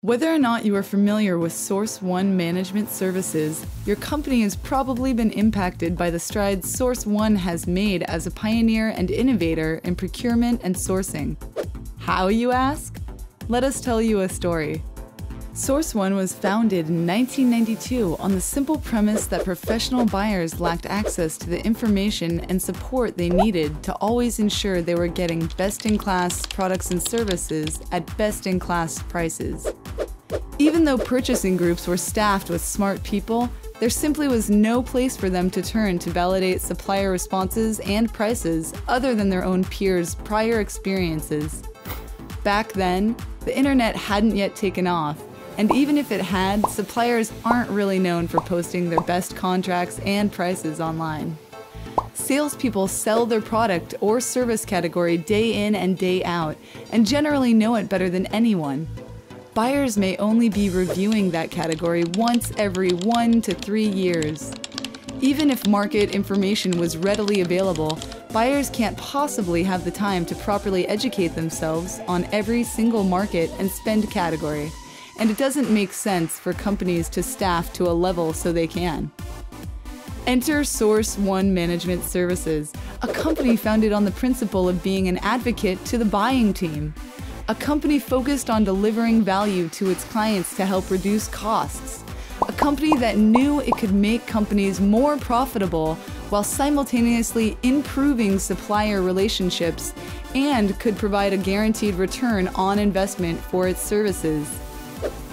Whether or not you are familiar with Source One management services, your company has probably been impacted by the strides Source One has made as a pioneer and innovator in procurement and sourcing. How, you ask? Let us tell you a story. Source One was founded in 1992 on the simple premise that professional buyers lacked access to the information and support they needed to always ensure they were getting best-in-class products and services at best-in-class prices. Even though purchasing groups were staffed with smart people, there simply was no place for them to turn to validate supplier responses and prices other than their own peers' prior experiences. Back then, the internet hadn't yet taken off, and even if it had, suppliers aren't really known for posting their best contracts and prices online. Salespeople sell their product or service category day in and day out, and generally know it better than anyone. Buyers may only be reviewing that category once every 1 to 3 years. Even if market information was readily available, buyers can't possibly have the time to properly educate themselves on every single market and spend category, and it doesn't make sense for companies to staff to a level so they can. Enter Source One Management Services, a company founded on the principle of being an advocate to the buying team. A company focused on delivering value to its clients to help reduce costs. A company that knew it could make companies more profitable while simultaneously improving supplier relationships and could provide a guaranteed return on investment for its services.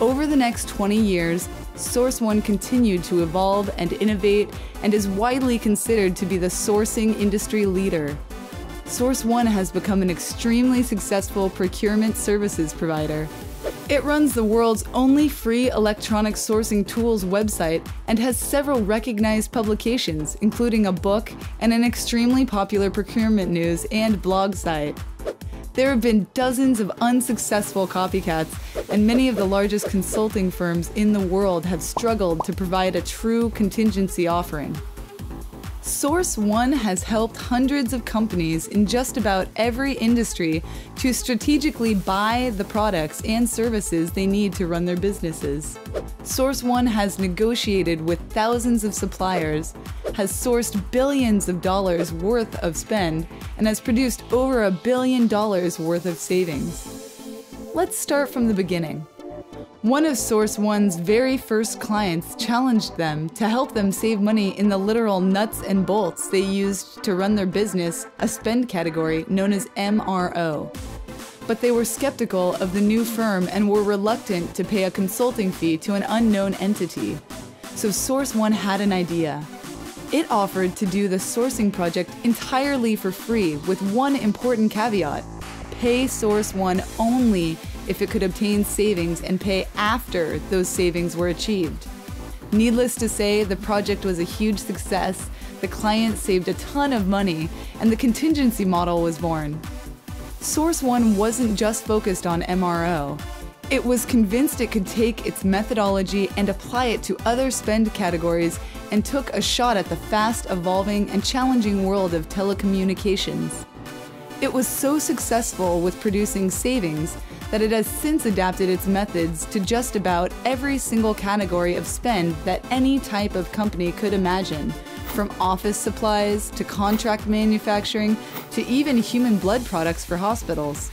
Over the next 20 years, Source One continued to evolve and innovate and is widely considered to be the sourcing industry leader. Source One has become an extremely successful procurement services provider. It runs the world's only free electronic sourcing tools website and has several recognized publications, including a book and an extremely popular procurement news and blog site. There have been dozens of unsuccessful copycats, and many of the largest consulting firms in the world have struggled to provide a true contingency offering. Source One has helped hundreds of companies in just about every industry to strategically buy the products and services they need to run their businesses. Source One has negotiated with thousands of suppliers, has sourced billions of dollars worth of spend, and has produced over $1 billion worth of savings. Let's start from the beginning. One of Source One's very first clients challenged them to help them save money in the literal nuts and bolts they used to run their business, a spend category known as MRO. But they were skeptical of the new firm and were reluctant to pay a consulting fee to an unknown entity. So Source One had an idea. It offered to do the sourcing project entirely for free with one important caveat: pay Source One only if it could obtain savings and pay after those savings were achieved. Needless to say, the project was a huge success, the client saved a ton of money, and the contingency model was born. Source One wasn't just focused on MRO. It was convinced it could take its methodology and apply it to other spend categories and took a shot at the fast-evolving and challenging world of telecommunications. It was so successful with producing savings that it has since adapted its methods to just about every single category of spend that any type of company could imagine, from office supplies to contract manufacturing to even human blood products for hospitals.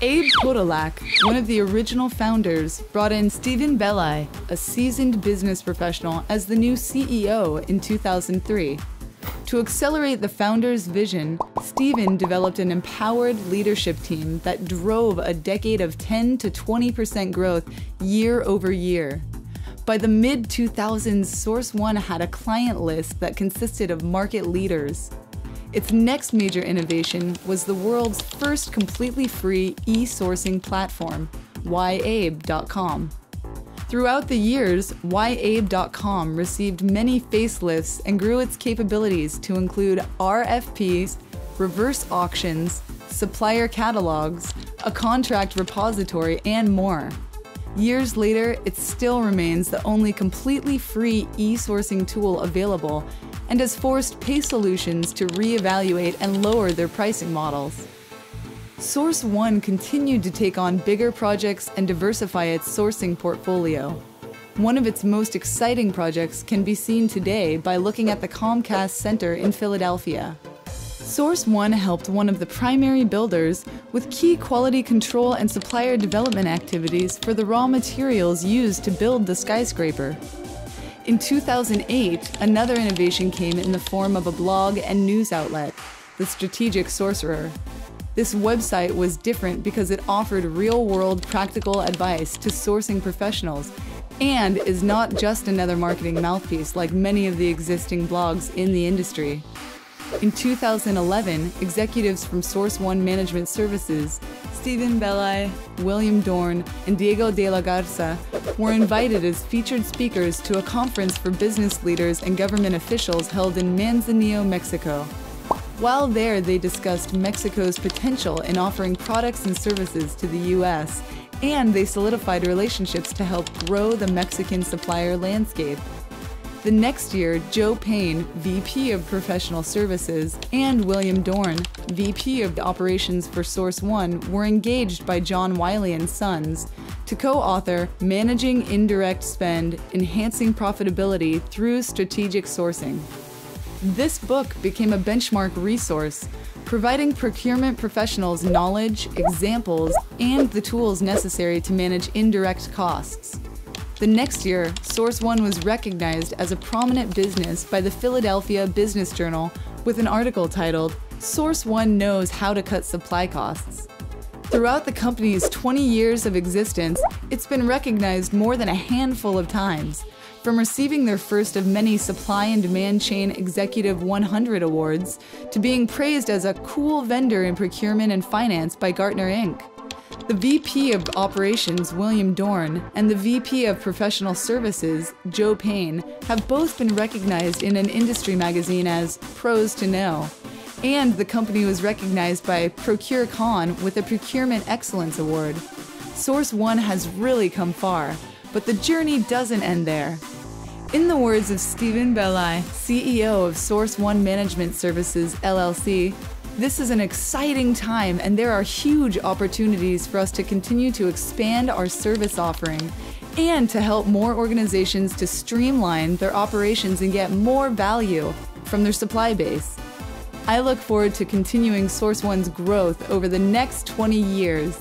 Abe Podolak, one of the original founders, brought in Stephen Belli, a seasoned business professional, as the new CEO in 2003. To accelerate the founder's vision, Stephen developed an empowered leadership team that drove a decade of 10 to 20% growth year over year. By the mid-2000s, Source One had a client list that consisted of market leaders. Its next major innovation was the world's first completely free e-sourcing platform, whyabe.com. Throughout the years, whyabe.com received many facelifts and grew its capabilities to include RFPs, reverse auctions, supplier catalogs, a contract repository, and more. Years later, it still remains the only completely free e-sourcing tool available and has forced pay solutions to reevaluate and lower their pricing models. Source One continued to take on bigger projects and diversify its sourcing portfolio. One of its most exciting projects can be seen today by looking at the Comcast Center in Philadelphia. Source One helped one of the primary builders with key quality control and supplier development activities for the raw materials used to build the skyscraper. In 2008, another innovation came in the form of a blog and news outlet, The Strategic Sorcerer. This website was different because it offered real-world practical advice to sourcing professionals and is not just another marketing mouthpiece like many of the existing blogs in the industry. In 2011, executives from Source One Management Services, Stephen Belli, William Dorn, and Diego de la Garza, were invited as featured speakers to a conference for business leaders and government officials held in Manzanillo, Mexico. While there, they discussed Mexico's potential in offering products and services to the U.S., and they solidified relationships to help grow the Mexican supplier landscape. The next year, Joe Payne, VP of Professional Services, and William Dorn, VP of Operations for Source One, were engaged by John Wiley & Sons to co-author Managing Indirect Spend, Enhancing Profitability Through Strategic Sourcing. This book became a benchmark resource, providing procurement professionals knowledge, examples, and the tools necessary to manage indirect costs. The next year, Source One was recognized as a prominent business by the Philadelphia Business Journal with an article titled, "Source One Knows How to Cut Supply Costs." Throughout the company's 20 years of existence, it's been recognized more than a handful of times, from receiving their first of many Supply and Demand Chain Executive 100 awards to being praised as a cool vendor in procurement and finance by Gartner Inc. The VP of Operations, William Dorn, and the VP of Professional Services, Joe Payne, have both been recognized in an industry magazine as Pros to Know. And the company was recognized by ProcureCon with a Procurement Excellence Award. Source One has really come far, but the journey doesn't end there. In the words of Stephen Belli, CEO of Source One Management Services, LLC, this is an exciting time and there are huge opportunities for us to continue to expand our service offering and to help more organizations to streamline their operations and get more value from their supply base. I look forward to continuing Source One's growth over the next 20 years.